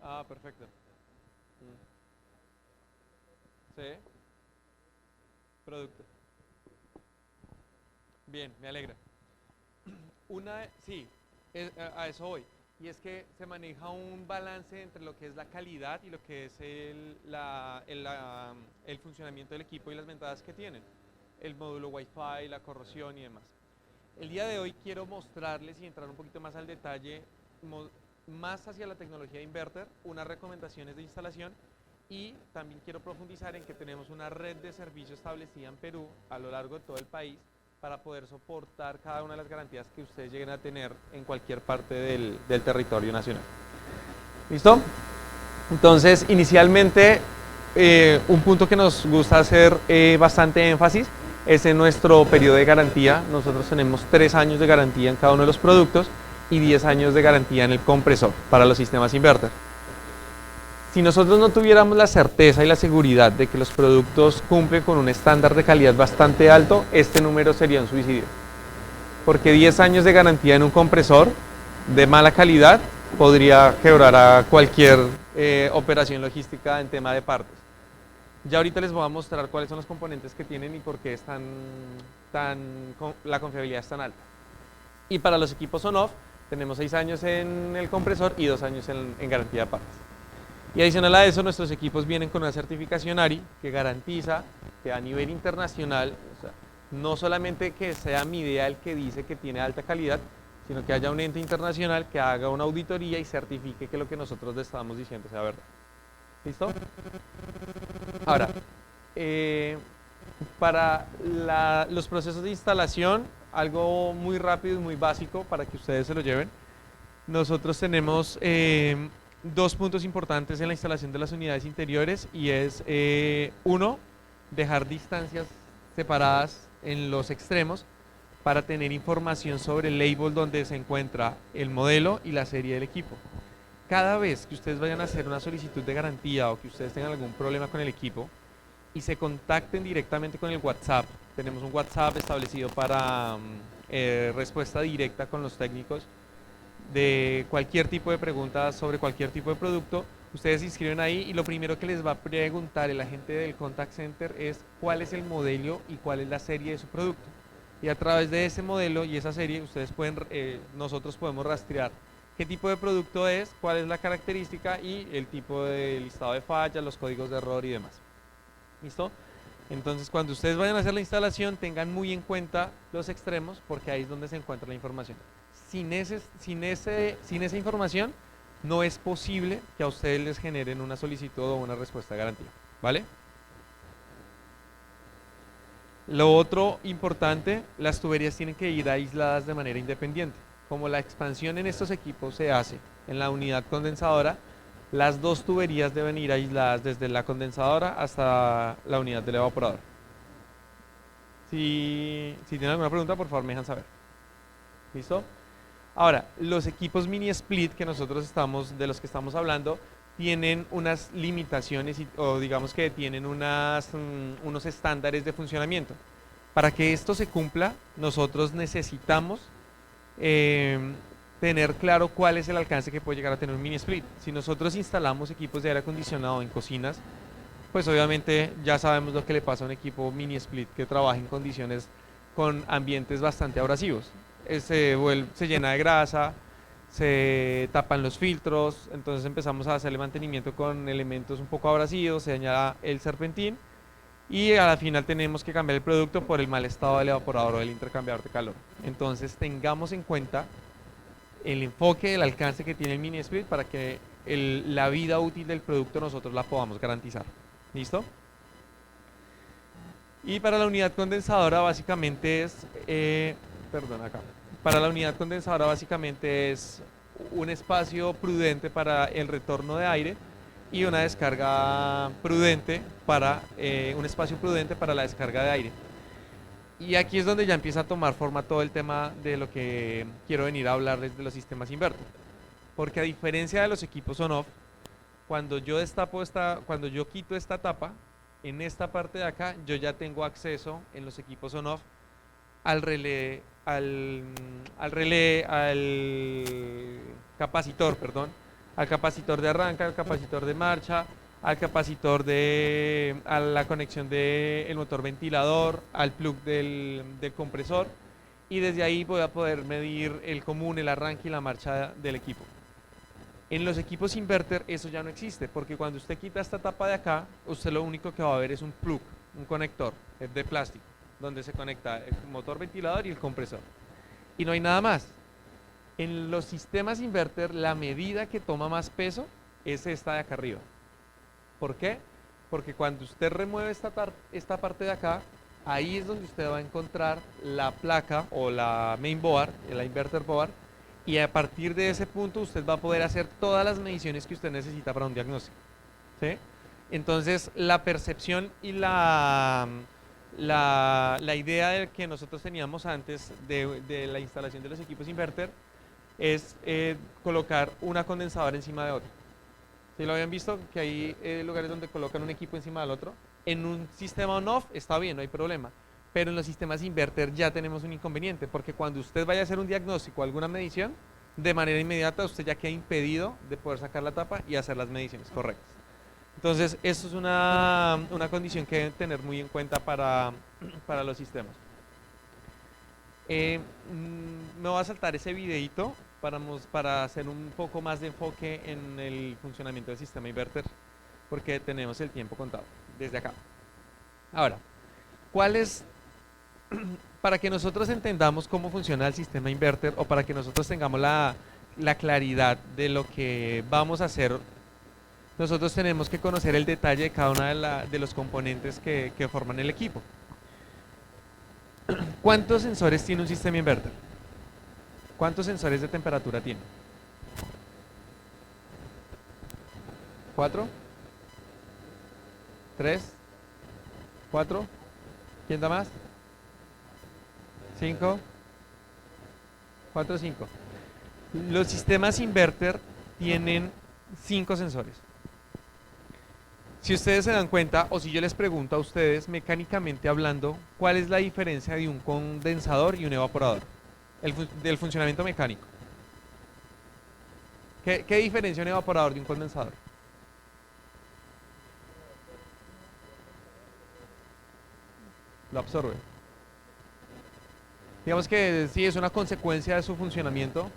Ah, perfecto. Mm. Sí, producto. Bien, me alegra. Sí, a eso voy. Y es que se maneja un balance entre lo que es la calidad y lo que es el funcionamiento del equipo y las ventajas que tienen. El módulo Wi-Fi, la corrosión y demás. El día de hoy quiero mostrarles y entrar un poquito más al detalle, más hacia la tecnología de inverter, unas recomendaciones de instalación y también quiero profundizar en que tenemos una red de servicio establecida en Perú a lo largo de todo el país para poder soportar cada una de las garantías que ustedes lleguen a tener en cualquier parte del territorio nacional. ¿Listo? Entonces, inicialmente, un punto que nos gusta hacer bastante énfasis es en nuestro periodo de garantía. Nosotros tenemos 3 años de garantía en cada uno de los productos y 10 años de garantía en el compresor para los sistemas inverter. Si nosotros no tuviéramos la certeza y la seguridad de que los productos cumplen con un estándar de calidad bastante alto, este número sería un suicidio. Porque 10 años de garantía en un compresor de mala calidad podría quebrar a cualquier operación logística en tema de partes. Ya ahorita les voy a mostrar cuáles son los componentes que tienen y por qué la confiabilidad es tan alta. Y para los equipos on-off tenemos 6 años en el compresor y 2 años en garantía de partes. Y adicional a eso, nuestros equipos vienen con una certificación ARI que garantiza que a nivel internacional, o sea, no solamente que sea mi idea el que dice que tiene alta calidad, sino que haya un ente internacional que haga una auditoría y certifique que lo que nosotros le estamos diciendo sea verdad. ¿Listo? Ahora, para los procesos de instalación, algo muy rápido y muy básico para que ustedes se lo lleven. Nosotros tenemos dos puntos importantes en la instalación de las unidades interiores y es, uno, dejar distancias separadas en los extremos para tener información sobre el label donde se encuentra el modelo y la serie del equipo. Cada vez que ustedes vayan a hacer una solicitud de garantía o que ustedes tengan algún problema con el equipo y se contacten directamente con el WhatsApp, tenemos un WhatsApp establecido para respuesta directa con los técnicos de cualquier tipo de preguntas sobre cualquier tipo de producto, ustedes se inscriben ahí y lo primero que les va a preguntar el agente del contact center es cuál es el modelo y cuál es la serie de su producto. Y a través de ese modelo y esa serie ustedes pueden, nosotros podemos rastrear qué tipo de producto es, cuál es la característica y el tipo de listado de fallas, los códigos de error y demás. ¿Listo? Entonces cuando ustedes vayan a hacer la instalación tengan muy en cuenta los extremos porque ahí es donde se encuentra la información. Sin esa información no es posible que a ustedes les generen una solicitud o una respuesta de garantía. ¿Vale? Lo otro importante, las tuberías tienen que ir aisladas de manera independiente. Como la expansión en estos equipos se hace en la unidad condensadora, las dos tuberías deben ir aisladas desde la condensadora hasta la unidad del evaporador. Si tienen alguna pregunta, por favor me dejan saber. ¿Listo? Ahora, los equipos mini split de los que estamos hablando tienen unas limitaciones o digamos que tienen unos estándares de funcionamiento. Para que esto se cumpla, nosotros necesitamos eh, tener claro cuál es el alcance que puede llegar a tener un mini split. Si nosotros instalamos equipos de aire acondicionado en cocinas, pues obviamente ya sabemos lo que le pasa a un equipo mini split que trabaja en condiciones con ambientes bastante abrasivos. Se llena de grasa, se tapan los filtros, entonces empezamos a hacerle mantenimiento con elementos un poco abrasivos, se daña el serpentín y a la final tenemos que cambiar el producto por el mal estado del evaporador o del intercambiador de calor. Entonces tengamos en cuenta el enfoque, el alcance que tiene el mini split para que la vida útil del producto nosotros la podamos garantizar. ¿Listo? Y para la unidad condensadora básicamente perdón, acá. Para la unidad condensadora básicamente es un espacio prudente para el retorno de aire y una descarga prudente un espacio prudente para la descarga de aire. Y aquí es donde ya empieza a tomar forma todo el tema de lo que quiero venir a hablarles de los sistemas inverter. Porque a diferencia de los equipos on-off, cuando yo quito esta tapa, en esta parte de acá yo ya tengo acceso en los equipos on-off al relé, al capacitor, perdón, al capacitor de arranque, al capacitor de marcha, a la conexión del motor ventilador, al plug del compresor, y desde ahí voy a poder medir el común, el arranque y la marcha del equipo. En los equipos inverter eso ya no existe, porque cuando usted quita esta tapa de acá, usted lo único que va a ver es un plug, un conector de plástico, donde se conecta el motor ventilador y el compresor. Y no hay nada más. En los sistemas inverter, la medida que toma más peso es esta de acá arriba. ¿Por qué? Porque cuando usted remueve esta parte de acá, ahí es donde usted va a encontrar la placa o la main board, la inverter board, y a partir de ese punto usted va a poder hacer todas las mediciones que usted necesita para un diagnóstico. ¿Sí? Entonces, la percepción y la idea de que nosotros teníamos antes de la instalación de los equipos inverter es colocar una condensadora encima de otra. ¿Sí lo habían visto? Que hay lugares donde colocan un equipo encima del otro. En un sistema on-off está bien, no hay problema. Pero en los sistemas inverter ya tenemos un inconveniente, porque cuando usted vaya a hacer un diagnóstico o alguna medición, de manera inmediata usted ya queda impedido de poder sacar la tapa y hacer las mediciones correctas. Entonces, eso es una condición que deben tener muy en cuenta para los sistemas. Me voy a saltar ese videito para hacer un poco más de enfoque en el funcionamiento del sistema inverter, porque tenemos el tiempo contado desde acá. Ahora, para que nosotros entendamos cómo funciona el sistema inverter o para que nosotros tengamos la claridad de lo que vamos a hacer, nosotros tenemos que conocer el detalle de cada uno de los componentes que forman el equipo. ¿Cuántos sensores tiene un sistema inverter? ¿Cuántos sensores de temperatura tiene? ¿4? ¿3? ¿4? ¿Quién da más? ¿5? 4, 5. Los sistemas inverter tienen 5 sensores. Si ustedes se dan cuenta, o si yo les pregunto a ustedes, mecánicamente hablando, ¿cuál es la diferencia de un condensador y un evaporador? Del funcionamiento mecánico. ¿Qué diferencia un evaporador de un condensador? Lo absorbe. Digamos que sí es una consecuencia de su funcionamiento,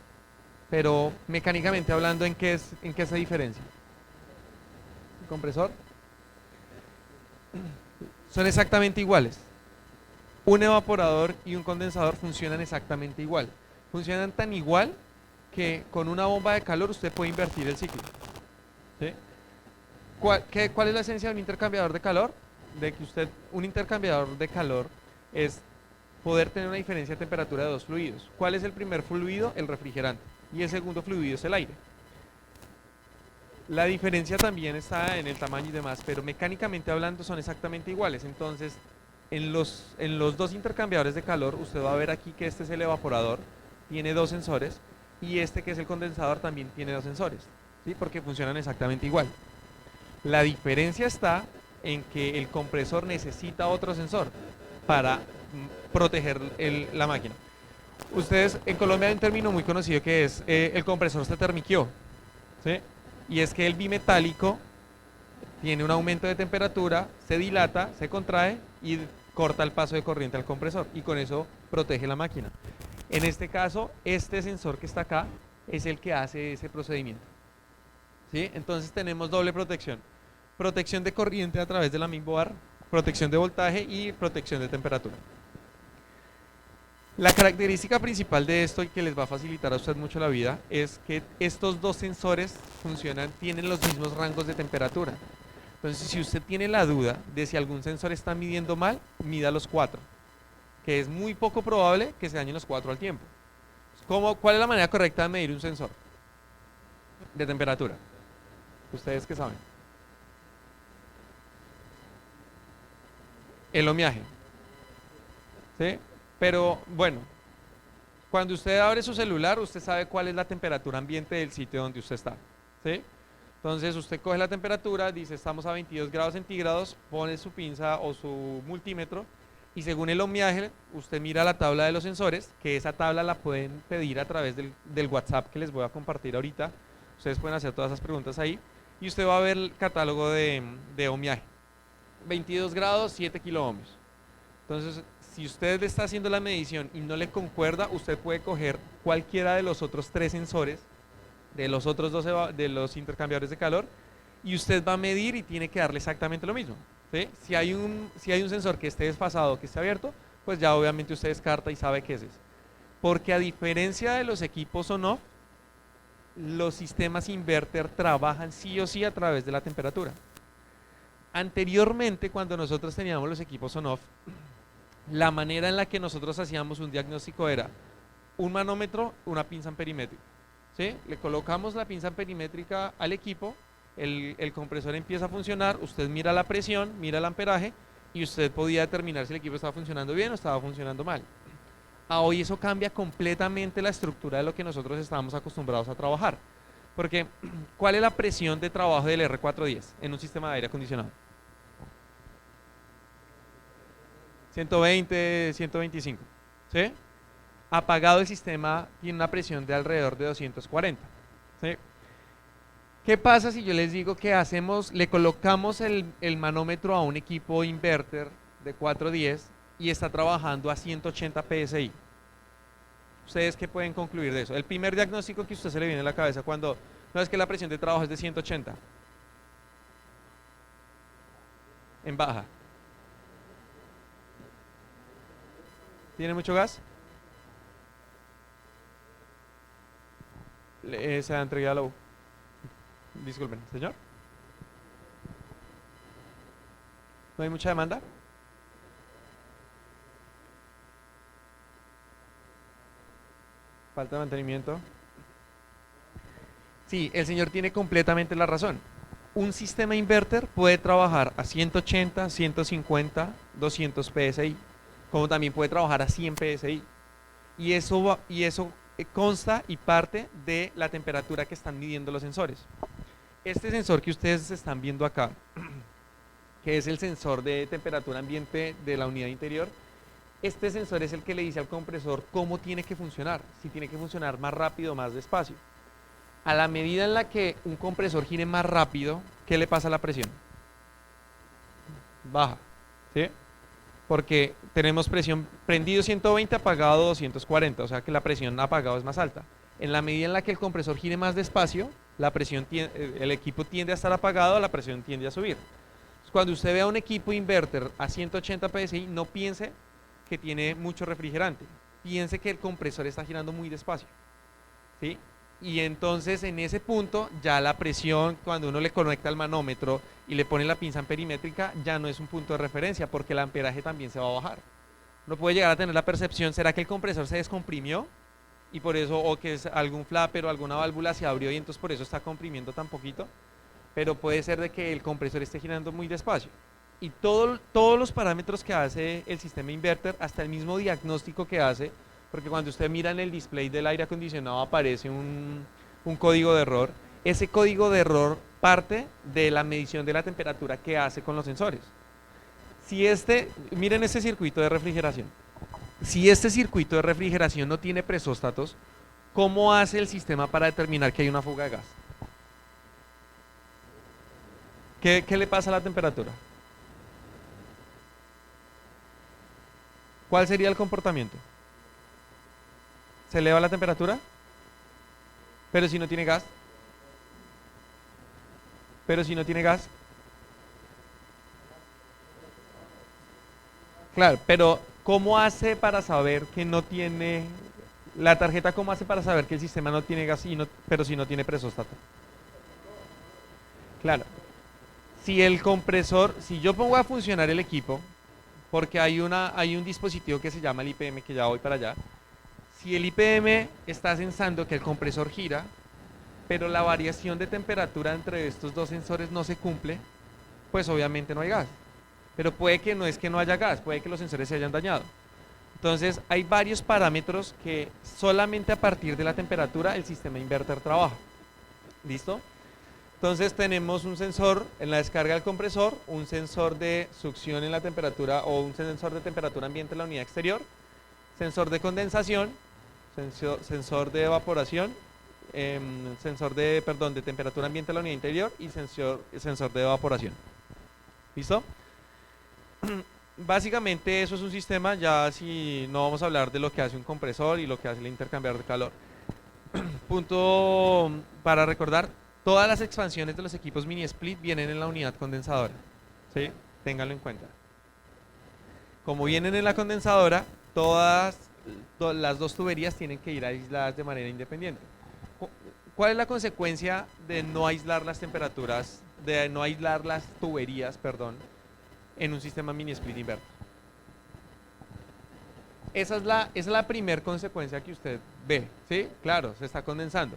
pero mecánicamente hablando, ¿en qué se diferencia? ¿El compresor? Son exactamente iguales. Un evaporador y un condensador funcionan exactamente igual. Funcionan tan igual que con una bomba de calor usted puede invertir el ciclo. ¿Sí? ¿Cuál es la esencia de un intercambiador de calor? Un intercambiador de calor es poder tener una diferencia de temperatura de dos fluidos. ¿Cuál es el primer fluido? El refrigerante. Y el segundo fluido es el aire. La diferencia también está en el tamaño y demás, pero mecánicamente hablando son exactamente iguales. Entonces, en los dos intercambiadores de calor, usted va a ver aquí que este es el evaporador, tiene 2 sensores, y este que es el condensador también tiene 2 sensores, ¿sí? Porque funcionan exactamente igual. La diferencia está en que el compresor necesita otro sensor para proteger la máquina. Ustedes, en Colombia hay un término muy conocido que es el compresor se termiqueó, ¿sí? Y es que el bimetálico tiene un aumento de temperatura, se dilata, se contrae y corta el paso de corriente al compresor, y con eso protege la máquina. En este caso, este sensor que está acá es el que hace ese procedimiento, ¿sí? Entonces tenemos doble protección. Protección de corriente a través de la mainboard, protección de voltaje y protección de temperatura. La característica principal de esto, y que les va a facilitar a usted mucho la vida, es que estos dos sensores tienen los mismos rangos de temperatura. Entonces, si usted tiene la duda de si algún sensor está midiendo mal, mida los 4, que es muy poco probable que se dañen los 4 al tiempo. ¿Cuál es la manera correcta de medir un sensor de temperatura? ¿Ustedes qué saben? El ohmiaje. ¿Sí? Pero bueno, cuando usted abre su celular, usted sabe cuál es la temperatura ambiente del sitio donde usted está, ¿sí? Entonces usted coge la temperatura, dice estamos a 22 grados centígrados, pone su pinza o su multímetro y según el ohmiaje usted mira la tabla de los sensores, que esa tabla la pueden pedir a través del WhatsApp que les voy a compartir ahorita, Ustedes pueden hacer todas esas preguntas ahí y usted va a ver el catálogo de ohmiaje. 22 grados, 7 kiloohmios. Entonces, si usted le está haciendo la medición y no le concuerda, usted puede coger cualquiera de los otros 3 sensores, de los otros 12 de los intercambiadores de calor, y usted va a medir y tiene que darle exactamente lo mismo. ¿Sí? Si hay un sensor que esté desfasado, que esté abierto, pues ya obviamente usted descarta y sabe que es ese. Porque a diferencia de los equipos on-off, los sistemas inverter trabajan sí o sí a través de la temperatura. Anteriormente, cuando nosotros teníamos los equipos on-off, la manera en la que nosotros hacíamos un diagnóstico era un manómetro, una pinza amperimétrica. ¿Sí? Le colocamos la pinza amperimétrica al equipo, el compresor empieza a funcionar, usted mira la presión, mira el amperaje y usted podía determinar si el equipo estaba funcionando bien o estaba funcionando mal. A hoy eso cambia completamente la estructura de lo que nosotros estábamos acostumbrados a trabajar. Porque, ¿cuál es la presión de trabajo del R410 en un sistema de aire acondicionado? 120, 125. ¿Sí? Apagado el sistema tiene una presión de alrededor de 240. ¿Sí? ¿Qué pasa si yo les digo que le colocamos el manómetro a un equipo inverter de 410 y está trabajando a 180 PSI? ¿Ustedes qué pueden concluir de eso? El primer diagnóstico que a usted se le viene a la cabeza cuando no es que la presión de trabajo es de 180 en baja. ¿Tiene mucho gas? Se ha entregado la U. Disculpen, señor. ¿No hay mucha demanda? Falta de mantenimiento. Sí, el señor tiene completamente la razón. Un sistema inverter puede trabajar a 180, 150, 200 PSI, como también puede trabajar a 100 PSI. Y eso consta y parte de la temperatura que están midiendo los sensores. Este sensor que ustedes están viendo acá, que es el sensor de temperatura ambiente de la unidad interior, este sensor es el que le dice al compresor cómo tiene que funcionar, si tiene que funcionar más rápido o más despacio. A la medida en la que un compresor gire más rápido, ¿qué le pasa a la presión? Baja, ¿sí? Porque tenemos presión prendido 120, apagado 240, o sea que la presión apagado es más alta. En la medida en la que el compresor gire más despacio, el equipo tiende a estar apagado, la presión tiende a subir. Cuando usted vea un equipo inverter a 180 PSI, no piense que tiene mucho refrigerante, piense que el compresor está girando muy despacio, ¿sí? Y entonces en ese punto ya la presión, cuando uno le conecta el manómetro y le pone la pinza amperimétrica, ya no es un punto de referencia porque el amperaje también se va a bajar. Uno puede llegar a tener la percepción, ¿será que el compresor se descomprimió? Y por eso, o que es algún flapper o alguna válvula se abrió y entonces por eso está comprimiendo tan poquito. Pero puede ser de que el compresor esté girando muy despacio. Y todos los parámetros que hace el sistema inverter, hasta el mismo diagnóstico que hace, porque cuando usted mira en el display del aire acondicionado aparece un código de error. Ese código de error parte de la medición de la temperatura que hace con los sensores. Miren este circuito de refrigeración. Si este circuito de refrigeración no tiene presóstatos, ¿cómo hace el sistema para determinar que hay una fuga de gas? ¿Qué le pasa a la temperatura? ¿Cuál sería el comportamiento? ¿Se eleva la temperatura? Pero si no tiene gas. Pero si no tiene gas. Claro, pero ¿cómo hace para saber que no tiene... La tarjeta, ¿cómo hace para saber que el sistema no tiene gas, pero si no tiene presóstato? Claro. Si el compresor, si yo pongo a funcionar el equipo, porque hay un dispositivo que se llama el IPM, que ya voy para allá. Si el IPM está sensando que el compresor gira, pero la variación de temperatura entre estos dos sensores no se cumple, pues obviamente no hay gas. Pero puede que no es que no haya gas, puede que los sensores se hayan dañado. Entonces hay varios parámetros que solamente a partir de la temperatura el sistema inverter trabaja. ¿Listo? Entonces tenemos un sensor en la descarga del compresor, un sensor de succión en la temperatura o un sensor de temperatura ambiente en la unidad exterior, sensor de condensación, sensor de evaporación sensor de, perdón, de temperatura ambiente de la unidad interior y sensor de evaporación. ¿Listo? Básicamente eso es un sistema, ya si no vamos a hablar de lo que hace un compresor y lo que hace el intercambiador de calor. Punto para recordar, todas las expansiones de los equipos mini split vienen en la unidad condensadora, ¿sí? Ténganlo en cuenta. Como vienen en la condensadora, todas las dos tuberías tienen que ir aisladas de manera independiente. ¿Cuál es la consecuencia de no aislar las temperaturas, de no aislar las tuberías, perdón, en un sistema mini split inverter? Esa es la primera consecuencia que usted ve, ¿sí? Claro, se está condensando.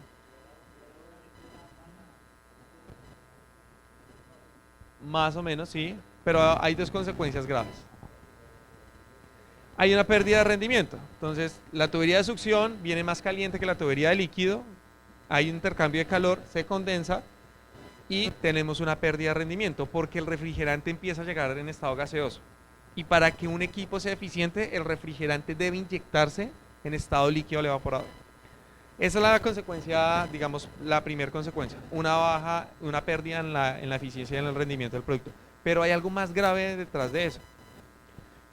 Más o menos, sí, pero hay dos consecuencias graves. Hay una pérdida de rendimiento. Entonces, la tubería de succión viene más caliente que la tubería de líquido, hay un intercambio de calor, se condensa y tenemos una pérdida de rendimiento porque el refrigerante empieza a llegar en estado gaseoso. Y para que un equipo sea eficiente, el refrigerante debe inyectarse en estado líquido al evaporador. Esa es la consecuencia, digamos, la primera consecuencia, una pérdida en la eficiencia y en el rendimiento del producto. Pero hay algo más grave detrás de eso.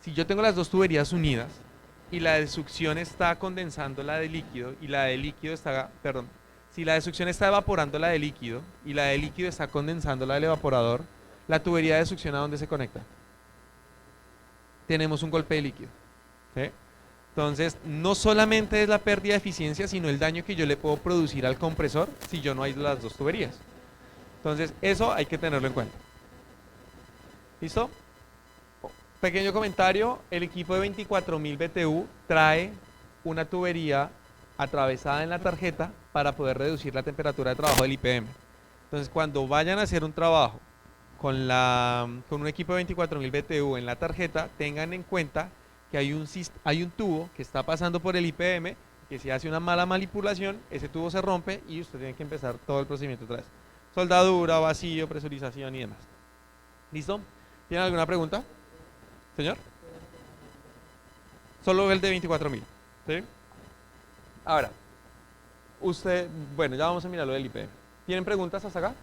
Si yo tengo las dos tuberías unidas y la de succión está condensando la de líquido y la de líquido está, perdón, si la de succión está evaporando la de líquido y la de líquido está condensando la del evaporador, la tubería de succión ¿a dónde se conecta? Tenemos un golpe de líquido, ¿sí? Entonces, no solamente es la pérdida de eficiencia, sino el daño que yo le puedo producir al compresor si yo no aíslo las dos tuberías. Entonces, eso hay que tenerlo en cuenta. ¿Listo? Pequeño comentario, el equipo de 24.000 BTU trae una tubería atravesada en la tarjeta para poder reducir la temperatura de trabajo del IPM. Entonces, cuando vayan a hacer un trabajo con un equipo de 24.000 BTU en la tarjeta, tengan en cuenta que hay un tubo que está pasando por el IPM, que si hace una mala manipulación, ese tubo se rompe y usted tiene que empezar todo el procedimiento otra vez. Soldadura, vacío, presurización y demás. ¿Listo? ¿Tienen alguna pregunta? Señor. Solo el de 24.000. ¿Sí? Ahora, bueno, ya vamos a mirar lo del IPM. ¿Tienen preguntas hasta acá?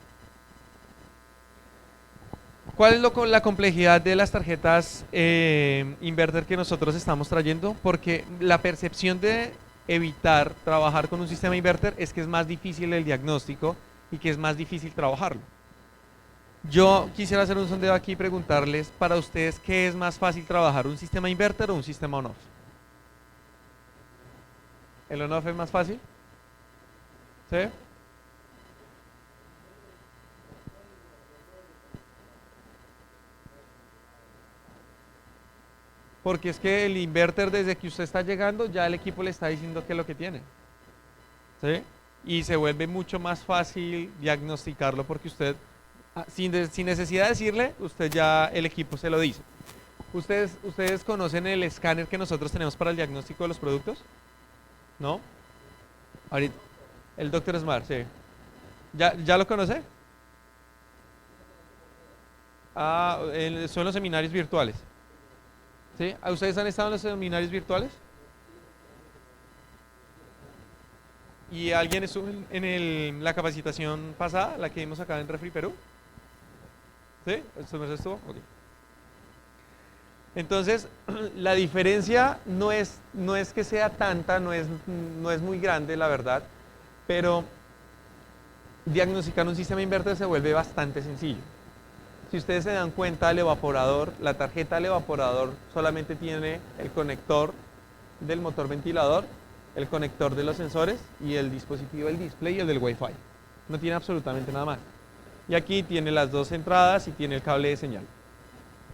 ¿Cuál es la complejidad de las tarjetas inverter que nosotros estamos trayendo? Porque la percepción de evitar trabajar con un sistema inverter es que es más difícil el diagnóstico y que es más difícil trabajarlo. Yo quisiera hacer un sondeo aquí y preguntarles para ustedes qué es más fácil trabajar, un sistema inverter o un sistema on-off. ¿El on-off es más fácil? ¿Sí? Porque es que el inverter desde que usted está llegando ya el equipo le está diciendo qué es lo que tiene. ¿Sí? Y se vuelve mucho más fácil diagnosticarlo porque usted, sin necesidad de decirle, usted ya el equipo se lo dice. ¿Ustedes conocen el escáner que nosotros tenemos para el diagnóstico de los productos? ¿No? Ahorita, el Dr. Smart, sí. ¿Ya lo conoce? Son los seminarios virtuales. ¿Sí? ¿Ustedes han estado en los seminarios virtuales? ¿Y alguien estuvo en la capacitación pasada, la que vimos acá en Refri Perú? ¿Sí? ¿Esto estuvo? Okay. Entonces, la diferencia no es que sea tanta, no es muy grande, la verdad, pero diagnosticar un sistema inverter se vuelve bastante sencillo. Si ustedes se dan cuenta, el evaporador, la tarjeta del evaporador solamente tiene el conector del motor ventilador, el conector de los sensores y el dispositivo del display y el del Wi-Fi. No tiene absolutamente nada más. Y aquí tiene las dos entradas y tiene el cable de señal.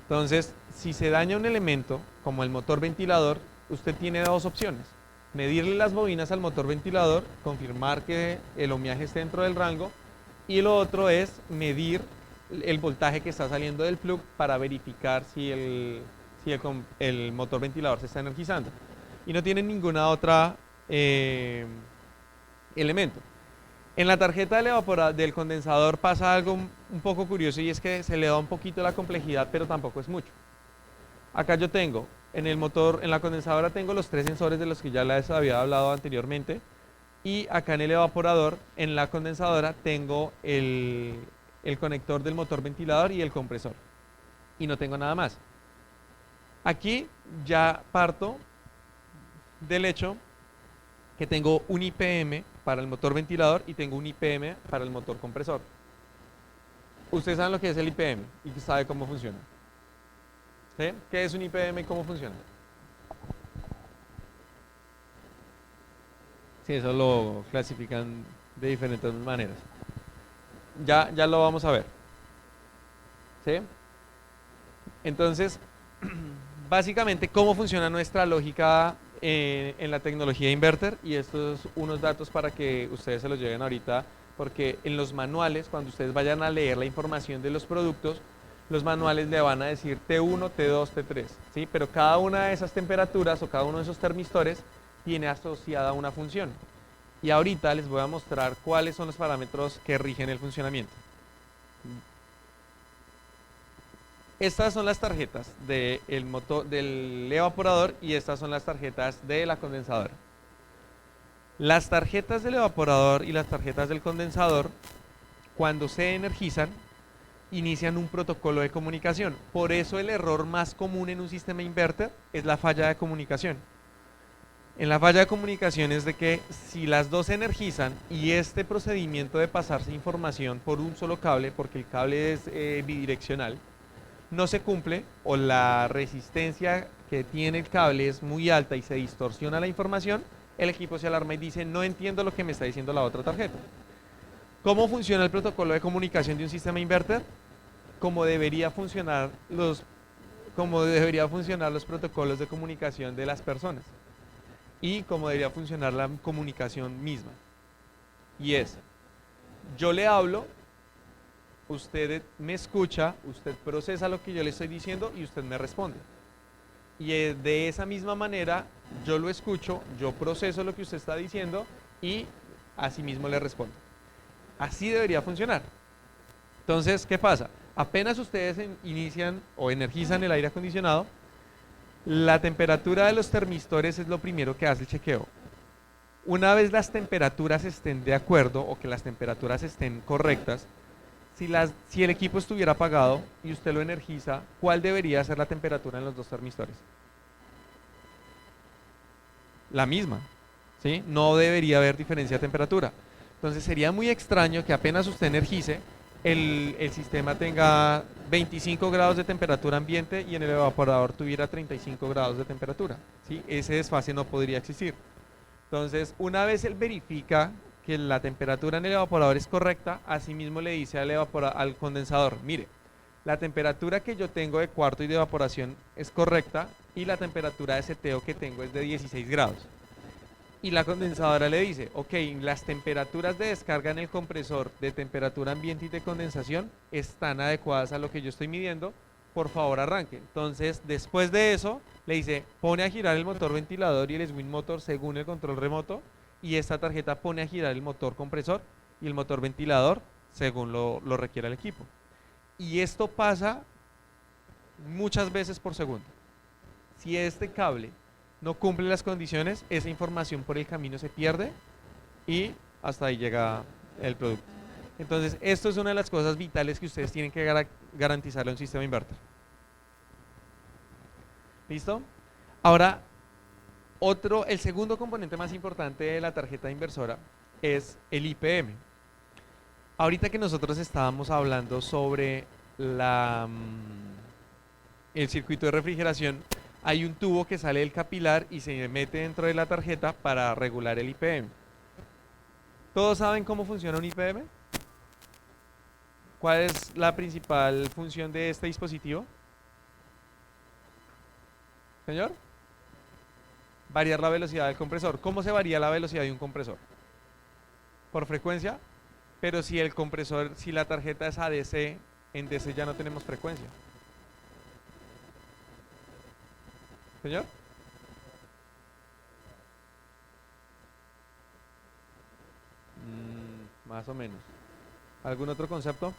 Entonces, si se daña un elemento, como el motor ventilador, usted tiene dos opciones. Medirle las bobinas al motor ventilador, confirmar que el ohmiaje esté dentro del rango, y lo otro es medir el voltaje que está saliendo del plug para verificar si el motor ventilador se está energizando. Y no tiene ninguna otra elemento. En la tarjeta del condensador pasa algo un poco curioso y es que se le da un poquito la complejidad, pero tampoco es mucho. Acá yo tengo, en el motor, en la condensadora tengo los tres sensores de los que ya les había hablado anteriormente. Y acá en el evaporador, en la condensadora, tengo el conector del motor ventilador y el compresor. Y no tengo nada más. Aquí ya parto del hecho que tengo un IPM para el motor ventilador y tengo un IPM para el motor compresor. Ustedes saben lo que es el IPM y saben cómo funciona. ¿Sí? ¿Qué es un IPM y cómo funciona? Sí, eso lo clasifican de diferentes maneras. Ya lo vamos a ver. ¿Sí? Entonces, básicamente, ¿cómo funciona nuestra lógica en la tecnología inverter? Y estos unos datos para que ustedes se los lleven ahorita, porque en los manuales, cuando ustedes vayan a leer la información de los productos, los manuales le van a decir T1, T2, T3, ¿sí? Pero cada una de esas temperaturas o cada uno de esos termistores tiene asociada una función. Y ahorita les voy a mostrar cuáles son los parámetros que rigen el funcionamiento. Estas son las tarjetas del motor, del evaporador, y estas son las tarjetas de la condensadora. Las tarjetas del evaporador y las tarjetas del condensador, cuando se energizan, inician un protocolo de comunicación. Por eso el error más común en un sistema inverter es la falla de comunicación. En la falla de comunicación es de que si las dos se energizan y este procedimiento de pasarse información por un solo cable, porque el cable es bidireccional, no se cumple, o la resistencia que tiene el cable es muy alta y se distorsiona la información, el equipo se alarma y dice: no entiendo lo que me está diciendo la otra tarjeta. ¿Cómo funciona el protocolo de comunicación de un sistema inverter? Como debería funcionar los protocolos de comunicación de las personas y como debería funcionar la comunicación misma. Y es: yo le hablo, usted me escucha, usted procesa lo que yo le estoy diciendo y usted me responde. Y de esa misma manera yo lo escucho, yo proceso lo que usted está diciendo y asimismo le respondo. Así debería funcionar. Entonces, ¿qué pasa? Apenas ustedes inician o energizan el aire acondicionado, la temperatura de los termistores es lo primero que hace el chequeo. Una vez las temperaturas estén de acuerdo o que las temperaturas estén correctas, si el equipo estuviera apagado y usted lo energiza, ¿cuál debería ser la temperatura en los dos termistores? La misma, ¿sí? No debería haber diferencia de temperatura. Entonces sería muy extraño que apenas usted energice, el sistema tenga 25 grados de temperatura ambiente y en el evaporador tuviera 35 grados de temperatura, ¿sí? Ese desfase no podría existir. Entonces, una vez él verifica que la temperatura en el evaporador es correcta, asimismo le dice al condensador: mire, la temperatura que yo tengo de cuarto y de evaporación es correcta y la temperatura de seteo que tengo es de 16 grados. Y la condensadora le dice: ok, las temperaturas de descarga en el compresor de temperatura ambiente y de condensación están adecuadas a lo que yo estoy midiendo, por favor arranque. Entonces, después de eso, le dice: pone a girar el motor ventilador y el swing motor según el control remoto, y esta tarjeta pone a girar el motor compresor y el motor ventilador según lo requiera el equipo. Y esto pasa muchas veces por segundo. Si este cable no cumple las condiciones, esa información por el camino se pierde y hasta ahí llega el producto. Entonces, esto es una de las cosas vitales que ustedes tienen que garantizarle a un sistema inverter. ¿Listo? Ahora, el segundo componente más importante de la tarjeta inversora es el IPM. Ahorita que nosotros estábamos hablando sobre el circuito de refrigeración, hay un tubo que sale del capilar y se mete dentro de la tarjeta para regular el IPM. ¿Todos saben cómo funciona un IPM? ¿Cuál es la principal función de este dispositivo? ¿Señor? Variar la velocidad del compresor. ¿Cómo se varía la velocidad de un compresor? Por frecuencia. Pero si el compresor, si la tarjeta es ADC, en DC ya no tenemos frecuencia. ¿Señor? Más o menos. ¿Algún otro concepto?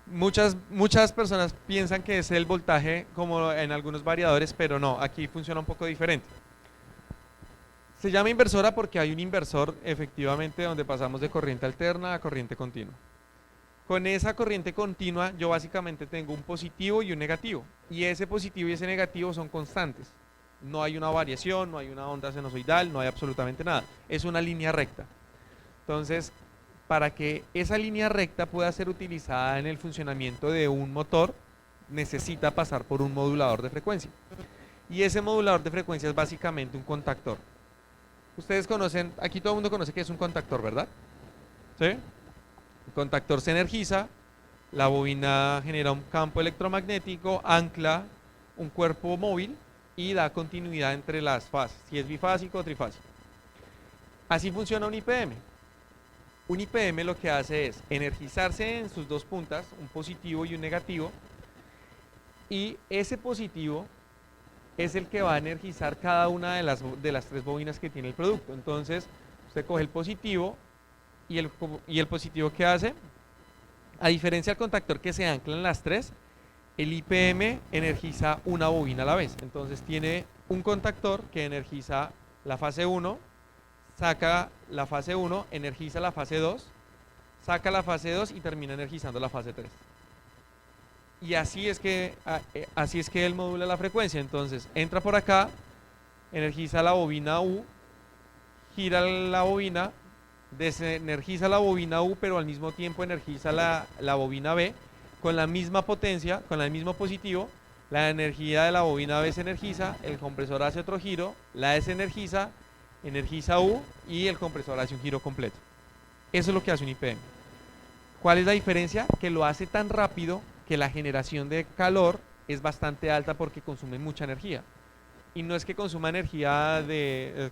Muchas personas piensan que es el voltaje como en algunos variadores, pero no, aquí funciona un poco diferente. Se llama inversora porque hay un inversor efectivamente donde pasamos de corriente alterna a corriente continua. Con esa corriente continua yo básicamente tengo un positivo y un negativo. Y ese positivo y ese negativo son constantes. No hay una variación, no hay una onda sinusoidal, no hay absolutamente nada. Es una línea recta. Entonces, para que esa línea recta pueda ser utilizada en el funcionamiento de un motor, necesita pasar por un modulador de frecuencia. Y ese modulador de frecuencia es básicamente un contactor. Ustedes conocen, aquí todo el mundo conoce que es un contactor, ¿verdad? ¿Sí? El contactor se energiza, la bobina genera un campo electromagnético, ancla un cuerpo móvil y da continuidad entre las fases, si es bifásico o trifásico. Así funciona un IPM. Un IPM lo que hace es energizarse en sus dos puntas, un positivo y un negativo, y ese positivo es el que va a energizar cada una de las tres bobinas que tiene el producto. Entonces, usted coge el positivo y el positivo que hace, a diferencia del contactor que se ancla en las tres, el IPM energiza una bobina a la vez. Entonces tiene un contactor que energiza la fase 1, saca la fase 1, energiza la fase 2, saca la fase 2 y termina energizando la fase 3. Y así es que él modula la frecuencia. Entonces entra por acá, energiza la bobina U, gira la bobina, desenergiza la bobina U, pero al mismo tiempo energiza la bobina B con la misma potencia, con el mismo positivo. La energía de la bobina B se energiza, el compresor hace otro giro, la desenergiza, energiza U y el compresor hace un giro completo. Eso es lo que hace un IPM. ¿Cuál es la diferencia? Que lo hace tan rápido que la generación de calor es bastante alta porque consume mucha energía. Y no es que consuma energía que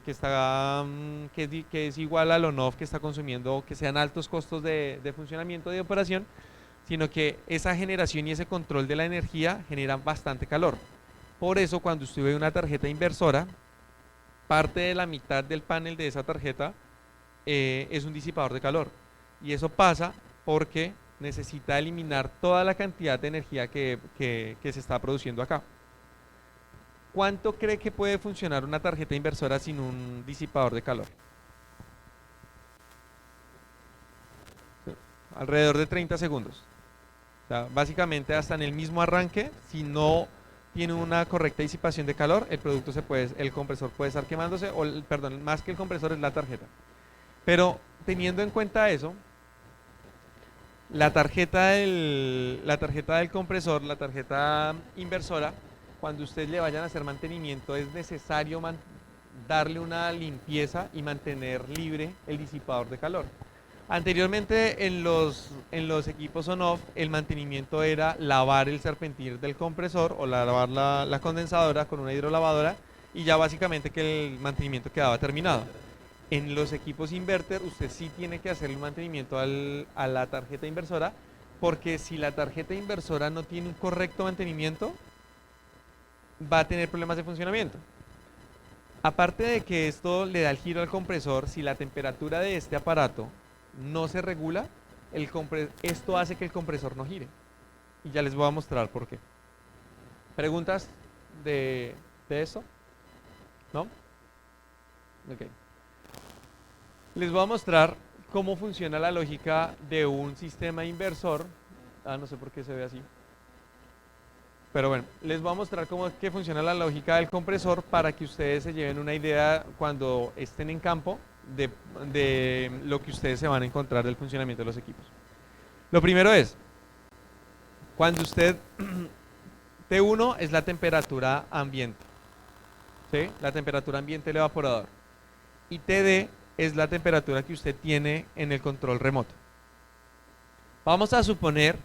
es igual al on-off que está consumiendo, que sean altos costos de funcionamiento de operación, sino que esa generación y ese control de la energía generan bastante calor. Por eso cuando usted ve una tarjeta inversora, parte de la mitad del panel de esa tarjeta es un disipador de calor. Y eso pasa porque necesita eliminar toda la cantidad de energía que se está produciendo acá. ¿Cuánto cree que puede funcionar una tarjeta inversora sin un disipador de calor? Alrededor de 30 segundos. O sea, básicamente hasta en el mismo arranque, si no tiene una correcta disipación de calor, el compresor puede estar quemándose, perdón, más que el compresor es la tarjeta. Pero teniendo en cuenta eso, la tarjeta del compresor, la tarjeta inversora, cuando ustedes le vayan a hacer mantenimiento, es necesario darle una limpieza y mantener libre el disipador de calor. Anteriormente en los equipos on-off, el mantenimiento era lavar el serpentir del compresor o lavar la condensadora con una hidrolavadora y ya básicamente que el mantenimiento quedaba terminado. En los equipos inverter usted sí tiene que hacerle un mantenimiento a la tarjeta inversora, porque si la tarjeta inversora no tiene un correcto mantenimiento, va a tener problemas de funcionamiento. Aparte de que esto le da el giro al compresor, si la temperatura de este aparato no se regula, esto hace que el compresor no gire. Y ya les voy a mostrar por qué. ¿Preguntas de eso? ¿No? Ok. Les voy a mostrar cómo funciona la lógica de un sistema inversor. No sé por qué se ve así. Pero bueno, les voy a mostrar cómo es que funciona la lógica del compresor para que ustedes se lleven una idea cuando estén en campo de lo que ustedes se van a encontrar del funcionamiento de los equipos. Lo primero es, cuando T1 es la temperatura ambiente, ¿sí? La temperatura ambiente del evaporador. Y TD es la temperatura que usted tiene en el control remoto. Vamos a suponer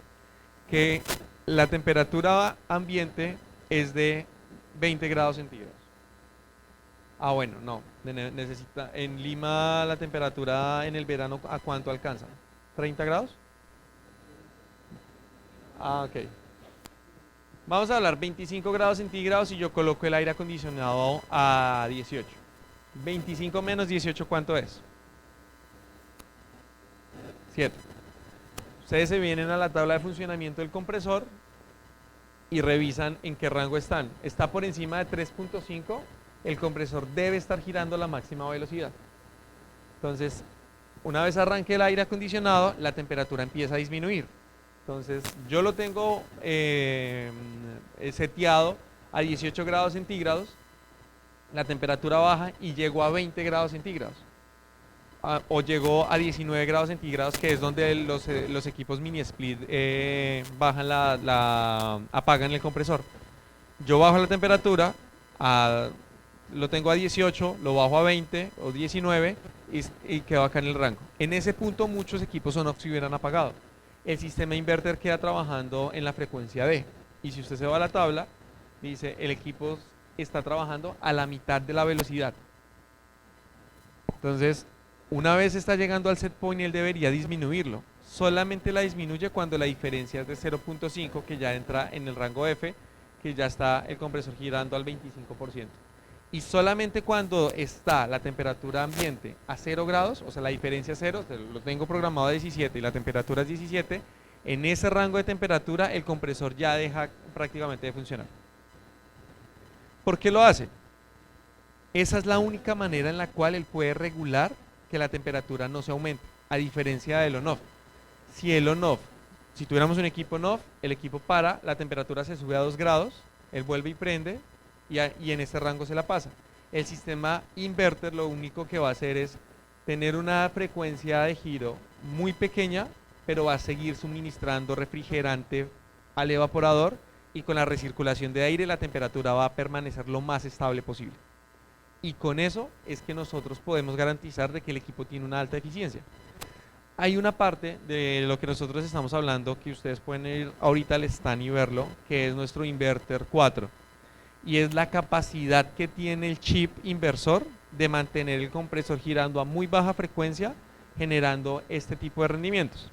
que la temperatura ambiente es de 20 grados centígrados. Bueno, no, en Lima la temperatura en el verano, ¿a cuánto alcanza? ¿30 grados? Ok. Vamos a hablar 25 grados centígrados y yo coloco el aire acondicionado a 18. 25 menos 18, ¿cuánto es? 7. Ustedes se vienen a la tabla de funcionamiento del compresor y revisan en qué rango están. ¿Está por encima de 3.5? el compresor debe estar girando a la máxima velocidad. Entonces, una vez arranque el aire acondicionado, la temperatura empieza a disminuir. Entonces, yo lo tengo seteado a 18 grados centígrados, la temperatura baja y llegó a 20 grados centígrados. O llegó a 19 grados centígrados, que es donde los equipos mini split bajan apagan el compresor. Yo bajo la temperatura, lo tengo a 18, lo bajo a 20 o 19 y quedo acá en el rango. En ese punto muchos equipos on-off se hubieran apagado. El sistema inverter queda trabajando en la frecuencia D. Y si usted se va a la tabla, dice el equipo está trabajando a la mitad de la velocidad. Entonces, una vez está llegando al set point, él debería disminuirlo. Solamente la disminuye cuando la diferencia es de 0.5, que ya entra en el rango F, que ya está el compresor girando al 25%. Y solamente cuando está la temperatura ambiente a 0 grados, o sea, la diferencia es 0, lo tengo programado a 17 y la temperatura es 17, en ese rango de temperatura el compresor ya deja prácticamente de funcionar. ¿Por qué lo hace? Esa es la única manera en la cual él puede regular que la temperatura no se aumente, a diferencia del on-off. Si tuviéramos un equipo on-off, el equipo para, la temperatura se sube a 2 grados, él vuelve y prende, y en ese rango se la pasa. El sistema inverter lo único que va a hacer es tener una frecuencia de giro muy pequeña, pero va a seguir suministrando refrigerante al evaporador, y con la recirculación de aire la temperatura va a permanecer lo más estable posible. Y con eso es que nosotros podemos garantizar de que el equipo tiene una alta eficiencia. Hay una parte de lo que nosotros estamos hablando que ustedes pueden ir ahorita al stand y verlo, que es nuestro inverter 4. Y es la capacidad que tiene el chip inversor de mantener el compresor girando a muy baja frecuencia, generando este tipo de rendimientos.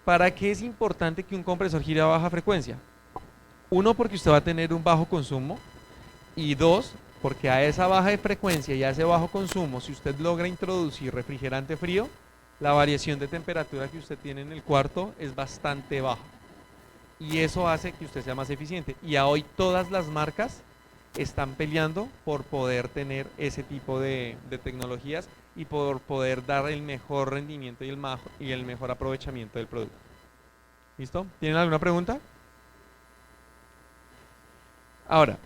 ¿Para qué es importante que un compresor gire a baja frecuencia? Uno, porque usted va a tener un bajo consumo, y dos, porque a esa baja frecuencia y a ese bajo consumo, si usted logra introducir refrigerante frío, la variación de temperatura que usted tiene en el cuarto es bastante baja. Y eso hace que usted sea más eficiente. Y a hoy todas las marcas están peleando por poder tener ese tipo de tecnologías y por poder dar el mejor rendimiento y el mejor aprovechamiento del producto. ¿Listo? ¿Tienen alguna pregunta? Ahora.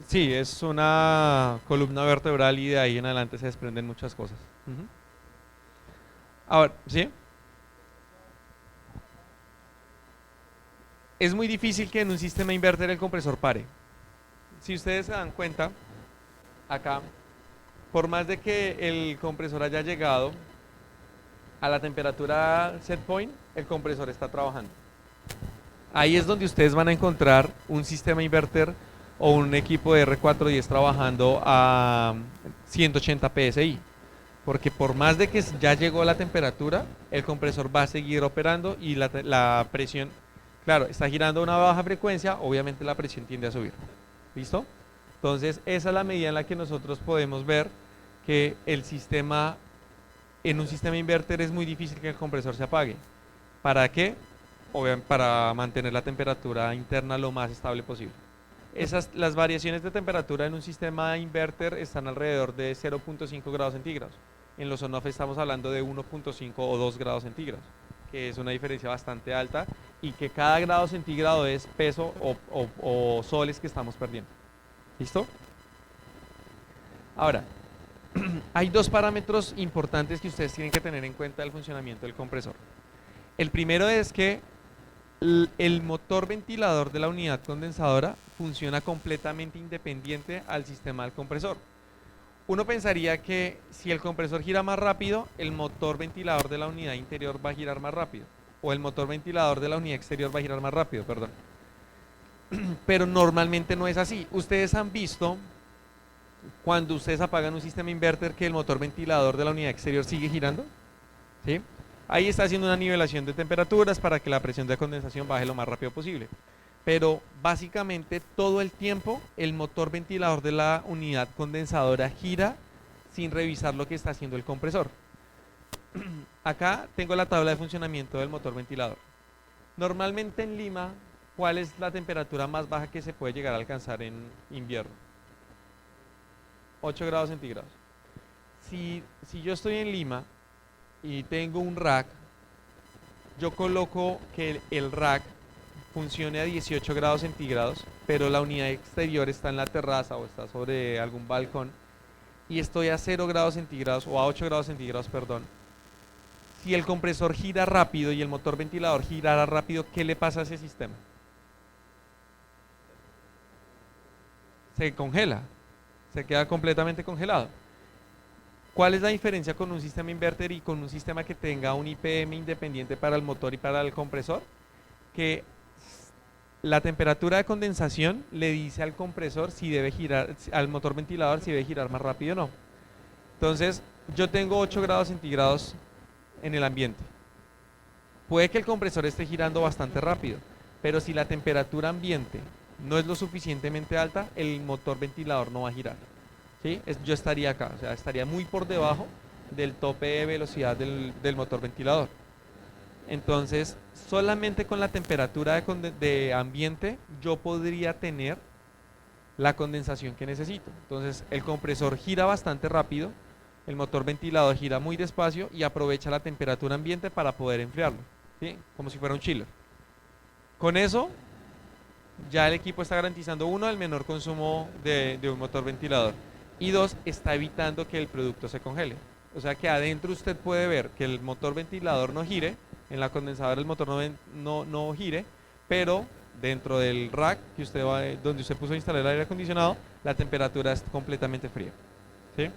Sí, es una columna vertebral y de ahí en adelante se desprenden muchas cosas. Ahora, ¿sí? Es muy difícil que en un sistema inverter el compresor pare. Si ustedes se dan cuenta, acá, por más de que el compresor haya llegado a la temperatura set point, el compresor está trabajando. Ahí es donde ustedes van a encontrar un sistema inverter o un equipo de R410 trabajando a 180 psi, porque por más de que ya llegó la temperatura, el compresor va a seguir operando y la presión, claro, está girando a una baja frecuencia, obviamente la presión tiende a subir. ¿Listo? Entonces esa es la medida en la que nosotros podemos ver que el sistema, en un sistema inverter es muy difícil que el compresor se apague. ¿Para qué? Obviamente para mantener la temperatura interna lo más estable posible. Las variaciones de temperatura en un sistema inverter están alrededor de 0.5 grados centígrados. En los on-off estamos hablando de 1.5 o 2 grados centígrados, que es una diferencia bastante alta y que cada grado centígrado es peso o soles que estamos perdiendo. ¿Listo? Ahora, hay dos parámetros importantes que ustedes tienen que tener en cuenta del funcionamiento del compresor. El primero es que el motor ventilador de la unidad condensadora funciona completamente independiente al sistema del compresor. Uno pensaría que si el compresor gira más rápido, el motor ventilador de la unidad interior va a girar más rápido, o el motor ventilador de la unidad exterior va a girar más rápido, perdón. Pero normalmente no es así. Ustedes han visto, cuando ustedes apagan un sistema inverter, que el motor ventilador de la unidad exterior sigue girando, ¿sí? Ahí está haciendo una nivelación de temperaturas para que la presión de condensación baje lo más rápido posible. Pero básicamente todo el tiempo el motor ventilador de la unidad condensadora gira sin revisar lo que está haciendo el compresor. acá tengo la tabla de funcionamiento del motor ventilador. Normalmente en Lima, ¿cuál es la temperatura más baja que se puede llegar a alcanzar en invierno? 8 grados centígrados. Si yo estoy en Lima y tengo un rack, yo coloco que el rack funcione a 18 grados centígrados, pero la unidad exterior está en la terraza o está sobre algún balcón y estoy a 0 grados centígrados o a 8 grados centígrados, perdón. Si el compresor gira rápido y el motor ventilador girara rápido, ¿qué le pasa a ese sistema? Se congela, se queda completamente congelado. ¿Cuál es la diferencia con un sistema inverter y con un sistema que tenga un IPM independiente para el motor y para el compresor? Que la temperatura de condensación le dice al compresor si debe girar, al motor ventilador si debe girar más rápido o no. Entonces, yo tengo 8 grados centígrados en el ambiente. Puede que el compresor esté girando bastante rápido, pero si la temperatura ambiente no es lo suficientemente alta, el motor ventilador no va a girar. ¿Sí? Yo estaría acá, o sea, estaría muy por debajo del tope de velocidad del motor ventilador. Entonces, solamente con la temperatura de ambiente yo podría tener la condensación que necesito. Entonces, el compresor gira bastante rápido, el motor ventilador gira muy despacio y aprovecha la temperatura ambiente para poder enfriarlo, ¿sí? Como si fuera un chiller. Con eso, ya el equipo está garantizando, uno, el menor consumo de un motor ventilador y dos, está evitando que el producto se congele. O sea que adentro usted puede ver que el motor ventilador no gire, en la condensadora el motor no gire, pero dentro del rack que usted donde usted puso a instalar el aire acondicionado, la temperatura es completamente fría. ¿Sí?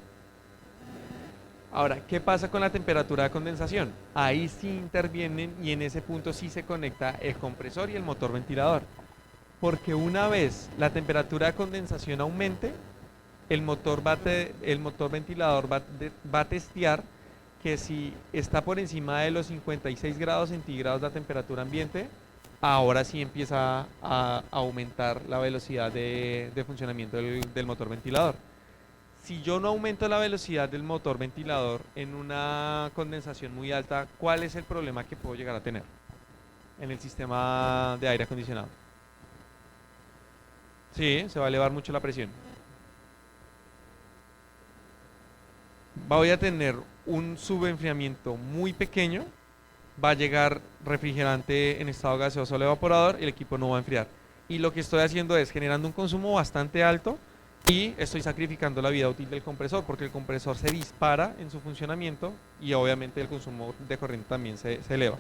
Ahora, ¿qué pasa con la temperatura de condensación? Ahí sí intervienen y en ese punto sí se conecta el compresor y el motor ventilador. Porque una vez la temperatura de condensación aumente, el motor ventilador va a testear que si está por encima de los 56 grados centígrados la temperatura ambiente, ahora sí empieza a aumentar la velocidad de funcionamiento del motor ventilador. Si yo no aumento la velocidad del motor ventilador en una condensación muy alta, ¿cuál es el problema que puedo llegar a tener en el sistema de aire acondicionado? Sí, se va a elevar mucho la presión. Voy a tener un subenfriamiento muy pequeño, va a llegar refrigerante en estado gaseoso al evaporador y el equipo no va a enfriar. Y lo que estoy haciendo es generando un consumo bastante alto y estoy sacrificando la vida útil del compresor porque el compresor se dispara en su funcionamiento y obviamente el consumo de corriente también se eleva.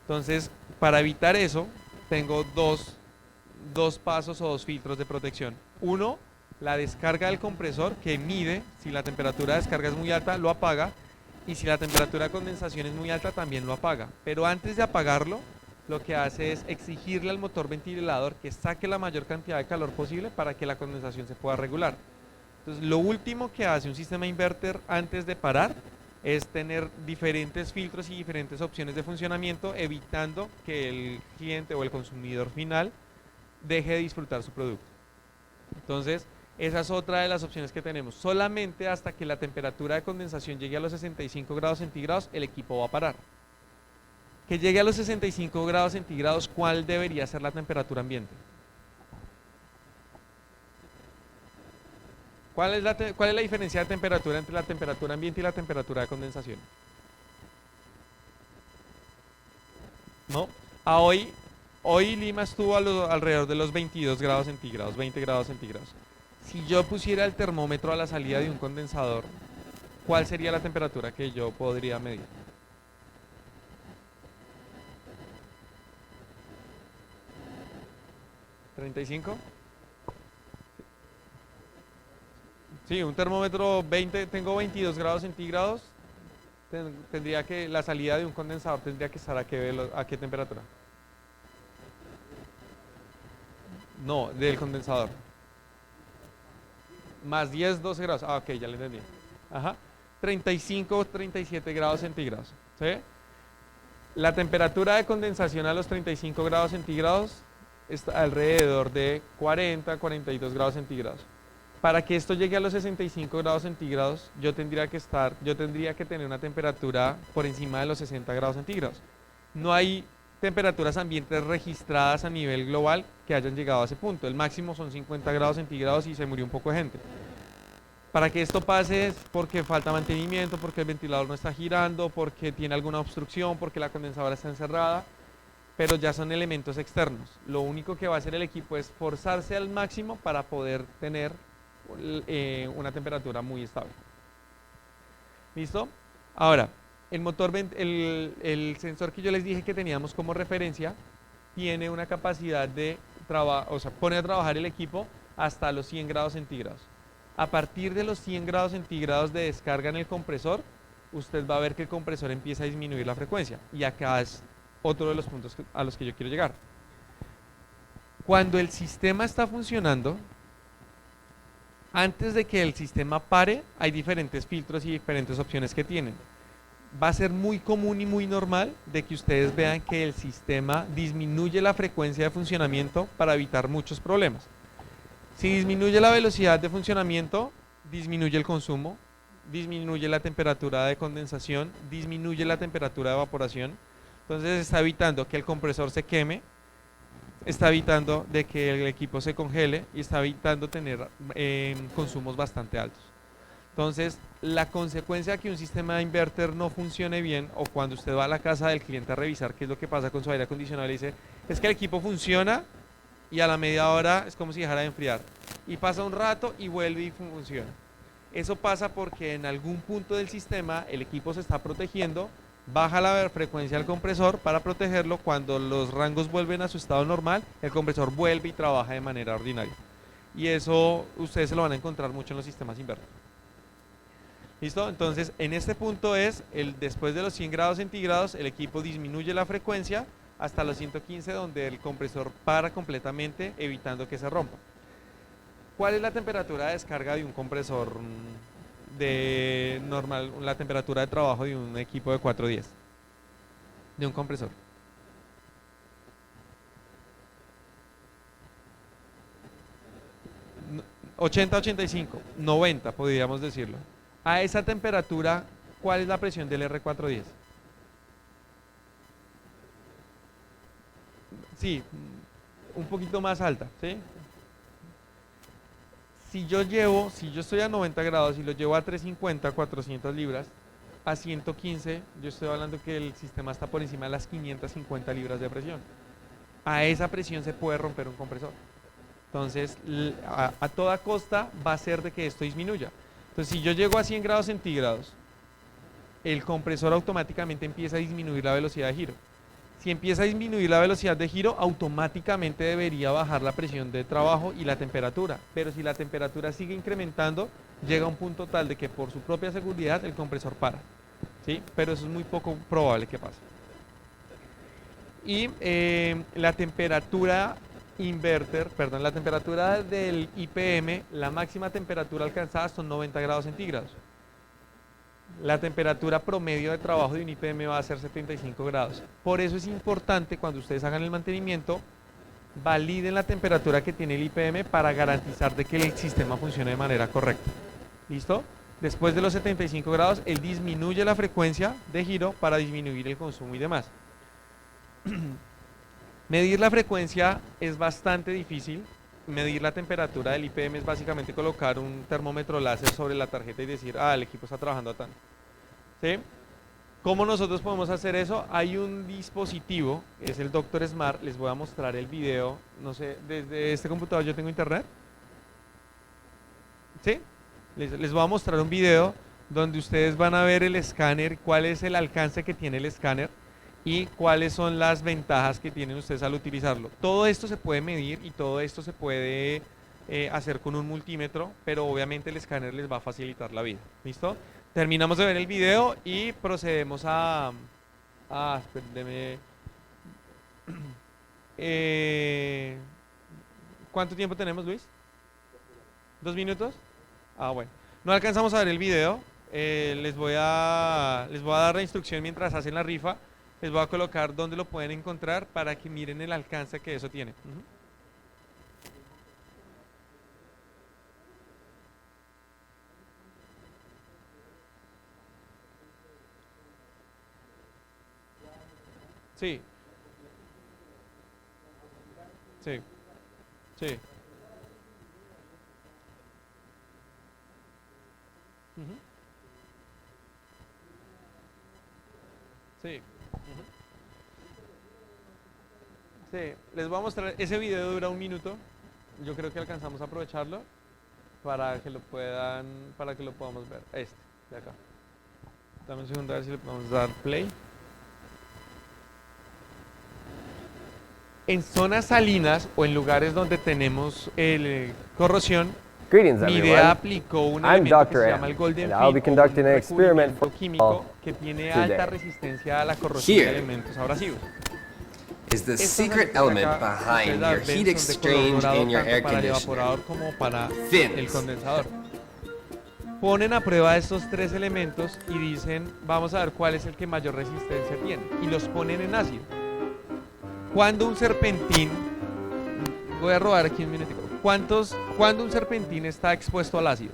Entonces, para evitar eso, tengo dos pasos o dos filtros de protección. Uno, la descarga del compresor que mide si la temperatura de descarga es muy alta, lo apaga, y si la temperatura de condensación es muy alta, también lo apaga. Pero antes de apagarlo, lo que hace es exigirle al motor ventilador que saque la mayor cantidad de calor posible para que la condensación se pueda regular. Entonces, lo último que hace un sistema inverter antes de parar es tener diferentes filtros y diferentes opciones de funcionamiento, evitando que el cliente o el consumidor final deje de disfrutar su producto. Entonces, esa es otra de las opciones que tenemos. Solamente hasta que la temperatura de condensación llegue a los 65 grados centígrados, el equipo va a parar. Que llegue a los 65 grados centígrados, ¿cuál debería ser la temperatura ambiente? ¿Cuál es la diferencia de temperatura entre la temperatura ambiente y la temperatura de condensación? ¿No? Hoy Lima estuvo alrededor de los 22 grados centígrados, 20 grados centígrados. Si yo pusiera el termómetro a la salida de un condensador, ¿cuál sería la temperatura que yo podría medir? ¿35? Sí, un termómetro 20, tengo 22 grados centígrados, tendría que, la salida de un condensador tendría que estar a qué temperatura. No, del condensador. Más 10, 12 grados. Ah, ok, ya le entendí. Ajá. 35, 37 grados centígrados. ¿Sí? La temperatura de condensación a los 35 grados centígrados está alrededor de 40, 42 grados centígrados. Para que esto llegue a los 65 grados centígrados, yo tendría que tener una temperatura por encima de los 60 grados centígrados. No hay temperaturas ambientes registradas a nivel global que hayan llegado a ese punto. El máximo son 50 grados centígrados y se murió un poco de gente. Para que esto pase es porque falta mantenimiento, porque el ventilador no está girando, porque tiene alguna obstrucción, porque la condensadora está encerrada, pero ya son elementos externos. Lo único que va a hacer el equipo es forzarse al máximo para poder tener una temperatura muy estable. ¿Listo? Ahora, el sensor que yo les dije que teníamos como referencia tiene una capacidad de pone a trabajar el equipo hasta los 100 grados centígrados. A partir de los 100 grados centígrados de descarga en el compresor, usted va a ver que el compresor empieza a disminuir la frecuencia. Y acá es otro de los puntos a los que yo quiero llegar. Cuando el sistema está funcionando, antes de que el sistema pare, hay diferentes filtros y diferentes opciones que tienen. Va a ser muy común y muy normal de que ustedes vean que el sistema disminuye la frecuencia de funcionamiento para evitar muchos problemas. Si disminuye la velocidad de funcionamiento, disminuye el consumo, disminuye la temperatura de condensación, disminuye la temperatura de evaporación. Entonces está evitando que el compresor se queme, está evitando de que el equipo se congele y está evitando tener consumos bastante altos. Entonces, la consecuencia de que un sistema de inverter no funcione bien, o cuando usted va a la casa del cliente a revisar qué es lo que pasa con su aire acondicionado, le dice, es que el equipo funciona y a la media hora es como si dejara de enfriar. Y pasa un rato y vuelve y funciona. Eso pasa porque en algún punto del sistema el equipo se está protegiendo, baja la frecuencia del compresor para protegerlo. Cuando los rangos vuelven a su estado normal, el compresor vuelve y trabaja de manera ordinaria. Y eso ustedes se lo van a encontrar mucho en los sistemas inverter. ¿Listo? Entonces, en este punto después de los 100 grados centígrados, el equipo disminuye la frecuencia hasta los 115, donde el compresor para completamente, evitando que se rompa. ¿Cuál es la temperatura de descarga de un compresor de normal, la temperatura de trabajo de un equipo de 410? De un compresor. No, 80, 85, 90 podríamos decirlo. A esa temperatura, ¿cuál es la presión del R410? Sí, un poquito más alta, ¿sí? Si yo estoy a 90 grados y lo llevo a 350, 400 libras, a 115, yo estoy hablando que el sistema está por encima de las 550 libras de presión. A esa presión se puede romper un compresor. Entonces, a toda costa va a ser de que esto disminuya. Entonces, si yo llego a 100 grados centígrados, el compresor automáticamente empieza a disminuir la velocidad de giro. Si empieza a disminuir la velocidad de giro, automáticamente debería bajar la presión de trabajo y la temperatura. Pero si la temperatura sigue incrementando, llega a un punto tal de que por su propia seguridad el compresor para. ¿Sí? Pero eso es muy poco probable que pase. Y la temperatura la temperatura del IPM, la máxima temperatura alcanzada son 90 grados centígrados. La temperatura promedio de trabajo de un IPM va a ser 75 grados. Por eso es importante cuando ustedes hagan el mantenimiento, validen la temperatura que tiene el IPM para garantizar de que el sistema funcione de manera correcta. ¿Listo? Después de los 75 grados, él disminuye la frecuencia de giro para disminuir el consumo y demás. Medir la frecuencia es bastante difícil. Medir la temperatura del IPM es básicamente colocar un termómetro láser sobre la tarjeta y decir, el equipo está trabajando a tanto. ¿Sí? ¿Cómo nosotros podemos hacer eso? Hay un dispositivo, es el Dr. Smart, les voy a mostrar el video, no sé, desde este computador yo tengo internet. ¿Sí? Les voy a mostrar un video donde ustedes van a ver el escáner, cuál es el alcance que tiene el escáner y cuáles son las ventajas que tienen ustedes al utilizarlo. Todo esto se puede medir y todo esto se puede hacer con un multímetro, pero obviamente el escáner les va a facilitar la vida. ¿Listo? Terminamos de ver el video y procedemos a... espérenme. ¿Cuánto tiempo tenemos, Luis? ¿2 minutos? Bueno. No alcanzamos a ver el video. Les voy a dar la instrucción mientras hacen la rifa. Les voy a colocar dónde lo pueden encontrar para que miren el alcance que eso tiene. Sí, sí, sí. Ujú, sí. Sí, les voy a mostrar, ese video dura 1 minuto, yo creo que alcanzamos a aprovecharlo para que lo puedan, para que lo podamos ver, este, de acá. Dame un segundo a ver si le podemos dar play. En zonas salinas o en lugares donde tenemos corrosión, Greetings, mi idea everyone. aplicó un I'm elemento que Dr. se M, llama el Golden and I'll be Fit o un conducting an experiment recubrimiento for you all químico que tiene alta today. resistencia a la corrosión de Here elementos abrasivos. is the Estas secret alitas de element acá, ustedes behind las your ven, heat son de color exchange dorado in your tanto air para el conditioner. evaporador como para Fins. el condensador. Ponen a prueba estos tres elementos y dicen, vamos a ver cuál es el que mayor resistencia tiene. Y los ponen en ácido. Cuando un serpentín, voy a robar aquí un minutico, cuando un serpentín está expuesto al ácido?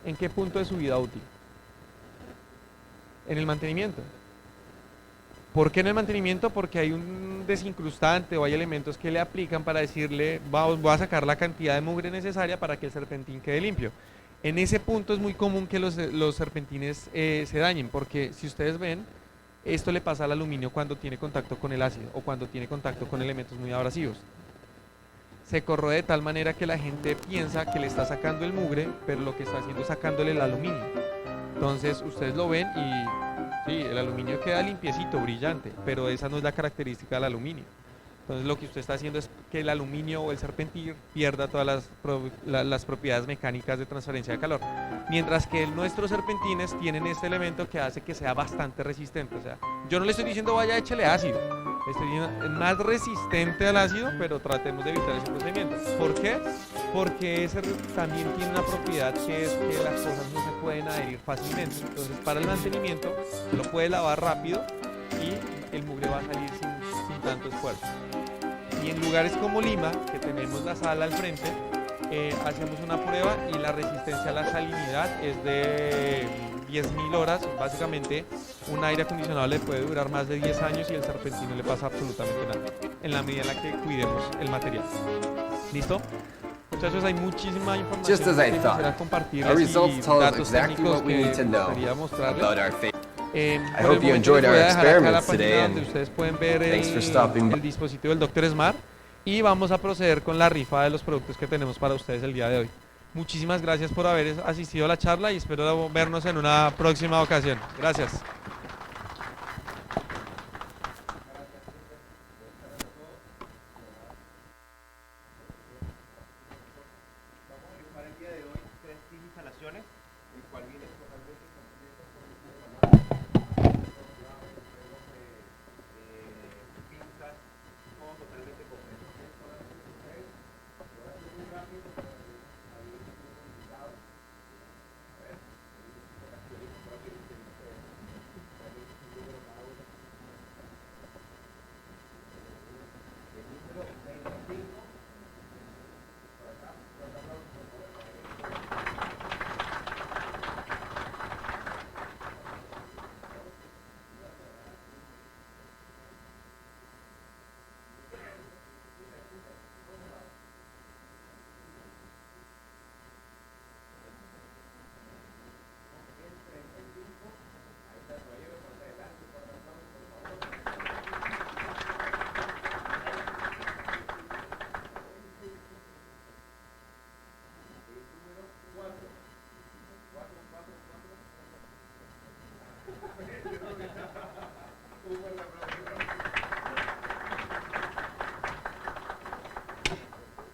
¿En qué punto de su vida útil? En el mantenimiento. ¿Por qué en el mantenimiento? Porque hay un desincrustante o hay elementos que le aplican para decirle, voy a sacar la cantidad de mugre necesaria para que el serpentín quede limpio. En ese punto es muy común que los serpentines se dañen, porque si ustedes ven, esto le pasa al aluminio cuando tiene contacto con el ácido o cuando tiene contacto con elementos muy abrasivos. Se corroe de tal manera que la gente piensa que le está sacando el mugre, pero lo que está haciendo es sacándole el aluminio. Entonces ustedes lo ven y sí, el aluminio queda limpiecito, brillante, pero esa no es la característica del aluminio. Entonces lo que usted está haciendo es que el aluminio o el serpentín pierda todas las propiedades mecánicas de transferencia de calor. Mientras que nuestros serpentines tienen este elemento que hace que sea bastante resistente. O sea, yo no le estoy diciendo vaya échele ácido, le estoy diciendo es más resistente al ácido, pero tratemos de evitar ese procedimiento. ¿Por qué? Porque ese también tiene una propiedad que es que las cosas no se pueden adherir fácilmente. Entonces para el mantenimiento lo puede lavar rápido y el mugre va a salir sin tanto esfuerzo. Y en lugares como Lima, que tenemos la sala al frente, hacemos una prueba y la resistencia a la salinidad es de 10.000 horas. Básicamente, un aire acondicionado le puede durar más de 10 años y el serpentín no le pasa absolutamente nada, en la medida en la que cuidemos el material. ¿Listo? Muchachos, hay muchísima información Just as I que quisiera thought, compartirles our y results tell us datos exactly técnicos what we que need to know quería mostrarles. about our faith. Por I el hope you momento enjoyed les our voy a dejar acá la experiments página today, donde and ustedes pueden ver thanks for stopping by. el dispositivo del Dr. Smart y vamos a proceder con la rifa de los productos que tenemos para ustedes el día de hoy. Muchísimas gracias por haber asistido a la charla y espero vernos en una próxima ocasión. Gracias. Vamos a rifar el día de hoy 3 kits instalaciones, el cual viene totalmente